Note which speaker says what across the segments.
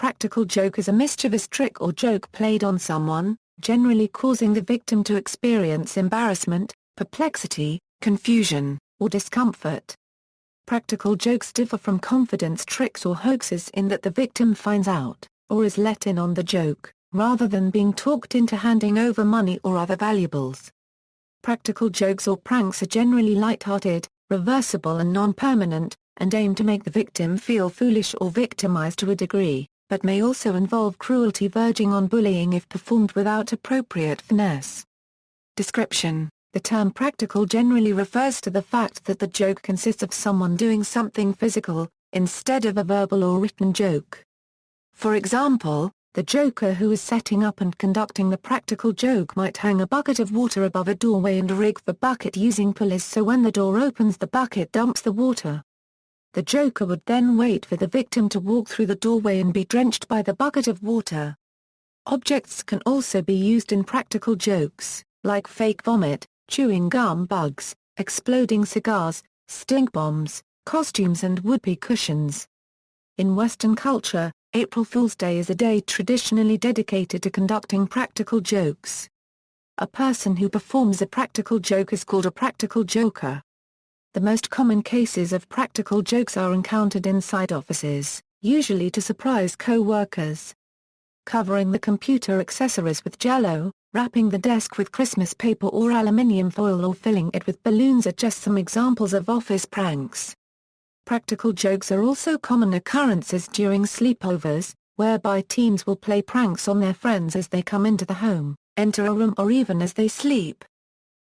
Speaker 1: practical joke is a mischievous trick or joke played on someone, generally causing the victim to experience embarrassment, perplexity, confusion, or discomfort. Practical jokes differ from confidence tricks or hoaxes in that the victim finds out, or is let in on the joke, rather than being talked into handing over money or other valuables. Practical jokes or pranks are generally lighthearted, reversible and non-permanent, and aim to make the victim feel foolish or victimized to a degree, but may also involve cruelty verging on bullying if performed without appropriate finesse. Description: the term practical generally refers to the fact that the joke consists of someone doing something physical, instead of a verbal or written joke. For example, the joker who is setting up and conducting the practical joke might hang a bucket of water above a doorway and rig the bucket using pulleys so when the door opens the bucket dumps the water. The joker would then wait for the victim to walk through the doorway and be drenched by the bucket of water. Objects can also be used in practical jokes, like fake vomit, chewing gum bugs, exploding cigars, stink bombs, costumes and whoopee cushions. In Western culture, April Fool's Day is a day traditionally dedicated to conducting practical jokes. A person who performs a practical joke is called a practical joker. The most common cases of practical jokes are encountered inside offices, usually to surprise co-workers. Covering the computer accessories with Jell-O, wrapping the desk with Christmas paper or aluminium foil or filling it with balloons are just some examples of office pranks. Practical jokes are also common occurrences during sleepovers, whereby teens will play pranks on their friends as they come into the home, enter a room or even as they sleep.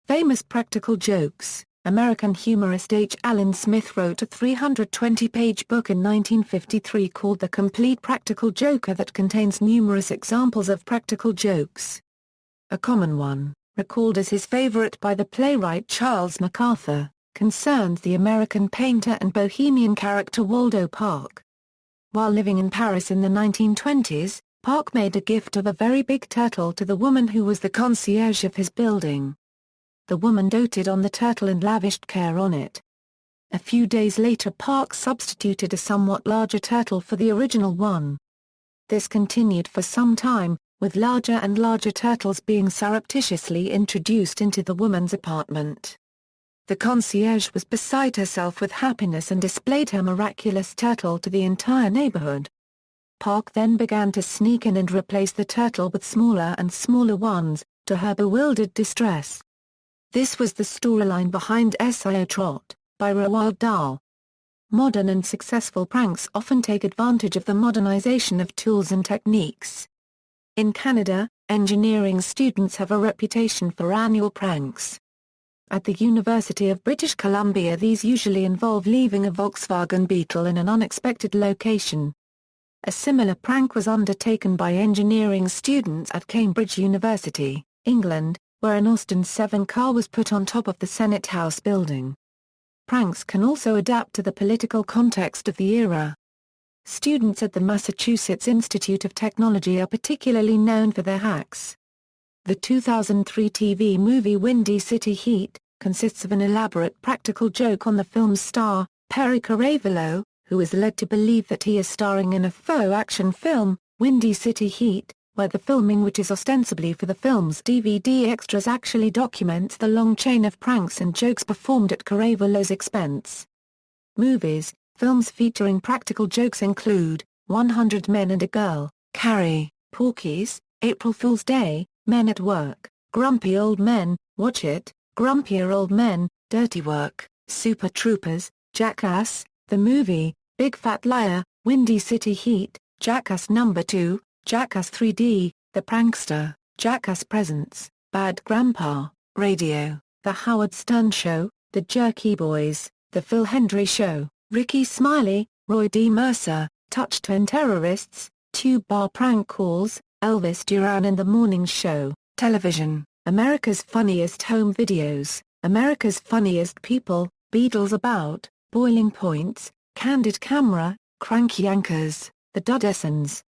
Speaker 1: Famous practical jokes. American humorist H. Allen Smith wrote a 320-page book in 1953 called The Complete Practical Joker that contains numerous examples of practical jokes. A common one, recalled as his favorite by the playwright Charles MacArthur, concerns the American painter and bohemian character Waldo Park. While living in Paris in the 1920s, Park made a gift of a very big turtle to the woman who was the concierge of his building. The woman doted on the turtle and lavished care on it. A few days later Park substituted a somewhat larger turtle for the original one. This continued for some time, with larger and larger turtles being surreptitiously introduced into the woman's apartment. The concierge was beside herself with happiness and displayed her miraculous turtle to the entire neighborhood. Park then began to sneak in and replace the turtle with smaller and smaller ones, to her bewildered distress. This was the storyline behind S.I.O. Trot, by Roald Dahl. Modern and successful pranks often take advantage of the modernization of tools and techniques. In Canada, engineering students have a reputation for annual pranks. At the University of British Columbia these usually involve leaving a Volkswagen Beetle in an unexpected location. A similar prank was undertaken by engineering students at Cambridge University, England, where an Austin 7 car was put on top of the Senate House building. Pranks can also adapt to the political context of the era. Students at the Massachusetts Institute of Technology are particularly known for their hacks. The 2003 TV movie Windy City Heat consists of an elaborate practical joke on the film's star, Perry Caravello, who is led to believe that he is starring in a faux action film, Windy City Heat, where the filming, which is ostensibly for the film's DVD extras, actually documents the long chain of pranks and jokes performed at Caravello's expense. Movies, films featuring practical jokes include 100 Men and a Girl, Carrie, Porky's, April Fool's Day, Men at Work, Grumpy Old Men, Watch It, Grumpier Old Men, Dirty Work, Super Troopers, Jackass, The Movie, Big Fat Liar, Windy City Heat, Jackass No. 2, Jackass 3D, The Prankster, Jackass Presents, Bad Grandpa, Radio, The Howard Stern Show, The Jerky Boys, The Phil Hendry Show, Ricky Smiley, Roy D. Mercer, Touch 10 Terrorists, Tube Bar Prank Calls, Elvis Duran and The Morning Show, Television, America's Funniest Home Videos, America's Funniest People, Beatles About, Boiling Points, Candid Camera, Crank Yankers, The Dudesons.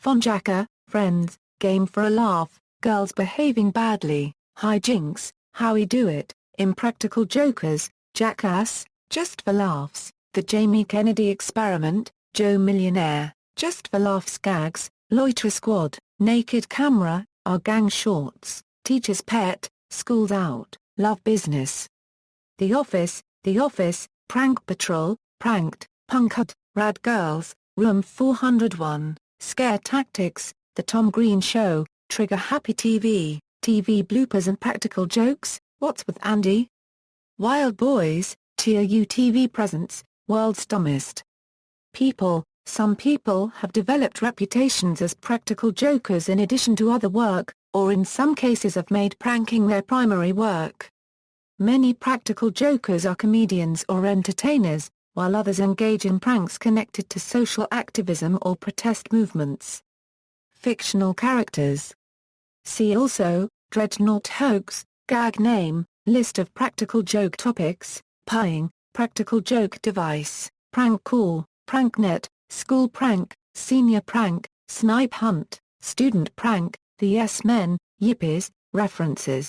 Speaker 1: Fonjacker, Friends, Game for a Laugh, Girls Behaving Badly, Hijinks, How We Do It, Impractical Jokers, Jackass, Just for Laughs, The Jamie Kennedy Experiment, Joe Millionaire, Just for Laughs gags, Loiter Squad, Naked Camera, Our Gang Shorts, Teacher's Pet, School's Out, Love Business. The Office, Prank Patrol, Pranked, Punked, Rad Girls, Room 401, Scare Tactics, The Tom Green Show, Trigger Happy TV, TV Bloopers and Practical Jokes, What's with Andy? Wild Boys, TRU TV Presents, World's Dumbest People. Some people have developed reputations as practical jokers in addition to other work, or in some cases have made pranking their primary work. Many practical jokers are comedians or entertainers, while others engage in pranks connected to social activism or protest movements. Fictional characters. See also, Dreadnought Hoax, Gag Name, List of practical joke topics, Pieing, Practical joke device, Prank Call, Pranknet, School Prank, Senior Prank, Snipe Hunt, Student Prank, The Yes Men, Yippies. References